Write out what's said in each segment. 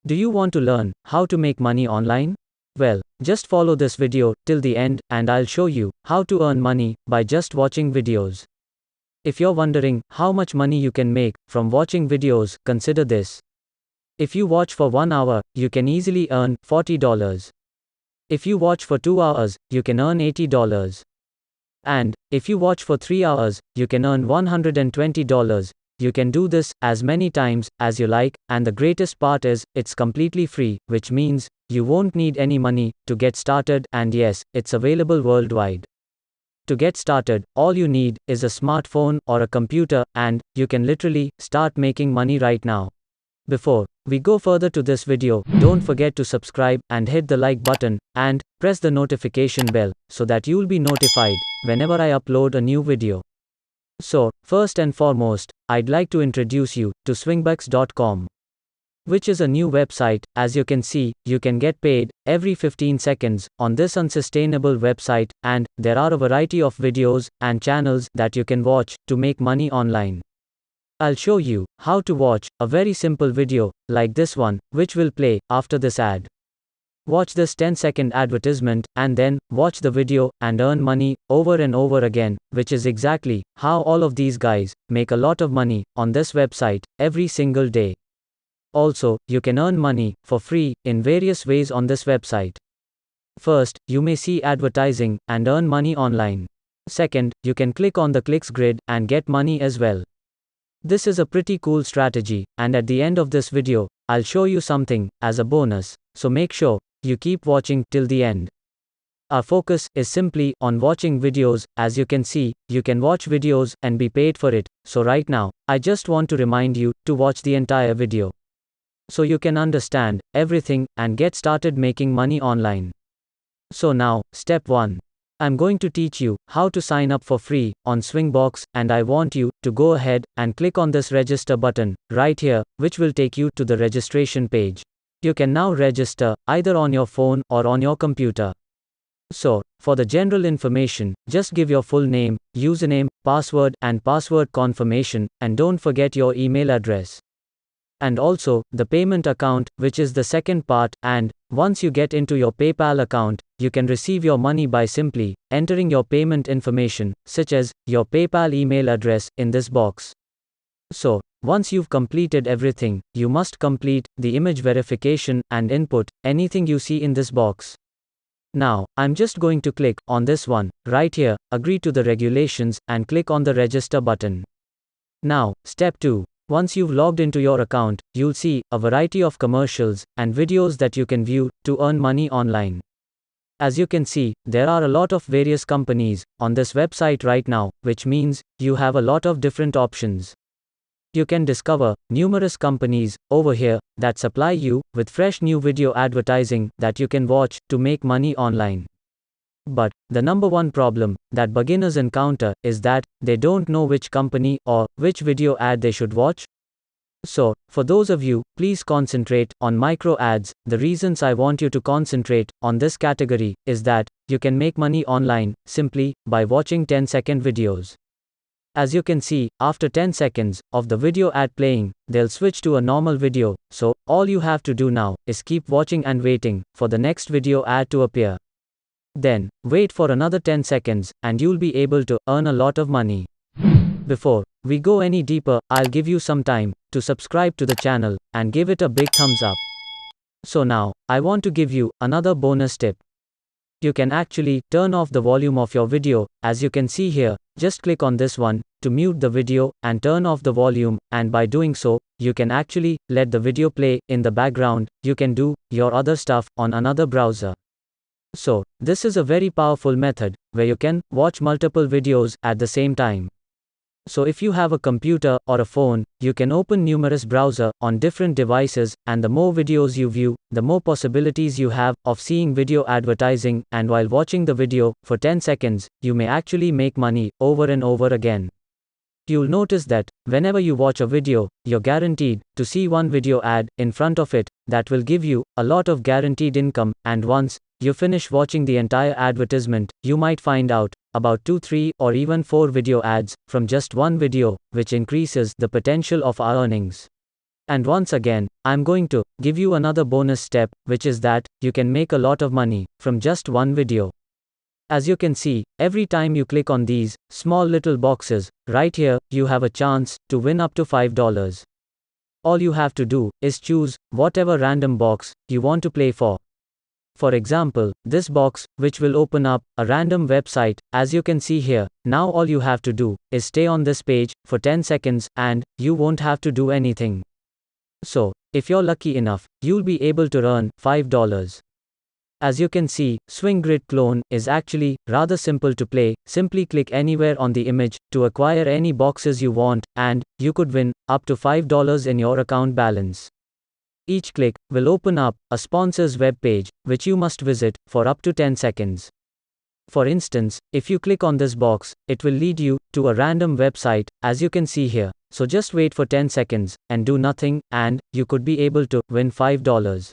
Do you want to learn how to make money online? Well, just follow this video till the end and I'll show you how to earn money by just watching videos. If you're wondering how much money you can make from watching videos, consider this. If you watch for 1 hour, you can easily earn $40. If you watch for 2 hours, you can earn $80. And if you watch for 3 hours, you can earn $120. You can do this as many times as you like, and the greatest part is, it's completely free, which means you won't need any money to get started, and yes, it's available worldwide. To get started, all you need is a smartphone or a computer, and you can literally start making money right now. Before we go further to this video, don't forget to subscribe and hit the like button and press the notification bell so that you'll be notified whenever I upload a new video. So, first and foremost, I'd like to introduce you to swingbucks.com, which is a new website. As you can see, you can get paid every 15 seconds on this unsustainable website, and there are a variety of videos and channels that you can watch to make money online. I'll show you how to watch a very simple video like this one, which will play after this ad. Watch this 10-second advertisement and then watch the video and earn money over and over again, which is exactly how all of these guys make a lot of money on this website every single day. Also, you can earn money for free in various ways on this website. First, you may see advertising and earn money online. Second, you can click on the clicks grid and get money as well. This is a pretty cool strategy, and at the end of this video, I'll show you something as a bonus, so make sure you keep watching till the end. Our focus is simply on watching videos. As you can see, you can watch videos and be paid for it, so right now, I just want to remind you to watch the entire video, so you can understand everything and get started making money online. So now, step 1. I'm going to teach you how to sign up for free on Swingbucks, and I want you to go ahead and click on this register button right here, which will take you to the registration page. You can now register either on your phone or on your computer. So, for the general information, just give your full name, username, password, and password confirmation, and don't forget your email address. And also, the payment account, which is the second part, and once you get into your PayPal account, you can receive your money by simply entering your payment information, such as your PayPal email address, in this box. So, once you've completed everything, you must complete the image verification and input anything you see in this box. Now, I'm just going to click on this one right here, agree to the regulations, and click on the register button. Now, step 2. Once you've logged into your account, you'll see a variety of commercials and videos that you can view to earn money online. As you can see, there are a lot of various companies on this website right now, which means you have a lot of different options. You can discover numerous companies over here that supply you with fresh new video advertising that you can watch to make money online. But the number one problem that beginners encounter is that they don't know which company or which video ad they should watch. So, for those of you, please concentrate on micro ads. The reasons I want you to concentrate on this category is that you can make money online simply by watching 10-second videos. As you can see, after 10 seconds of the video ad playing, they'll switch to a normal video, so all you have to do now is keep watching and waiting for the next video ad to appear. Then, wait for another 10 seconds, and you'll be able to earn a lot of money. Before we go any deeper, I'll give you some time to subscribe to the channel and give it a big thumbs up. So now, I want to give you another bonus tip. You can actually turn off the volume of your video. As you can see here, just click on this one to mute the video and turn off the volume, and by doing so, you can actually let the video play in the background. You can do your other stuff on another browser. So, this is a very powerful method where you can watch multiple videos at the same time. So if you have a computer or a phone, you can open numerous browsers on different devices, and the more videos you view, the more possibilities you have of seeing video advertising, and while watching the video for 10 seconds, you may actually make money over and over again. You'll notice that whenever you watch a video, you're guaranteed to see one video ad in front of it that will give you a lot of guaranteed income, and once you finish watching the entire advertisement, you might find out about 2, 3, or even 4 video ads from just one video, which increases the potential of our earnings. And once again, I'm going to give you another bonus step, which is that you can make a lot of money from just one video. As you can see, every time you click on these small little boxes right here, you have a chance to win up to $5. All you have to do is choose whatever random box you want to play for. For example, this box, which will open up a random website, as you can see here. Now all you have to do is stay on this page for 10 seconds and you won't have to do anything. So, if you're lucky enough, you'll be able to earn $5. As you can see, Swing Grid Clone is actually rather simple to play. Simply click anywhere on the image to acquire any boxes you want, and you could win up to $5 in your account balance. Each click will open up a sponsor's web page, which you must visit for up to 10 seconds. For instance, if you click on this box, it will lead you to a random website, as you can see here. So just wait for 10 seconds and do nothing, and you could be able to win $5.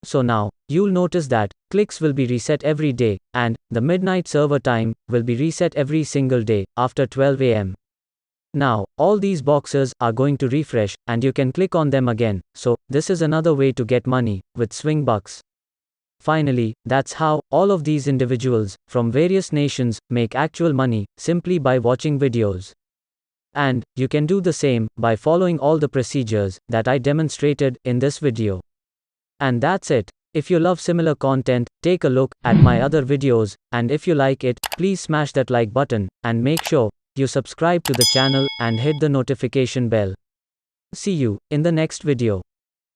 So now, you'll notice that clicks will be reset every day, and the midnight server time will be reset every single day after 12 a.m. Now, all these boxes are going to refresh, and you can click on them again. So, this is another way to get money with Swingbucks. Finally, that's how all of these individuals from various nations make actual money simply by watching videos. And you can do the same by following all the procedures that I demonstrated in this video. And that's it. If you love similar content, take a look at my other videos, and if you like it, please smash that like button and make sure you subscribe to the channel and hit the notification bell. See you in the next video.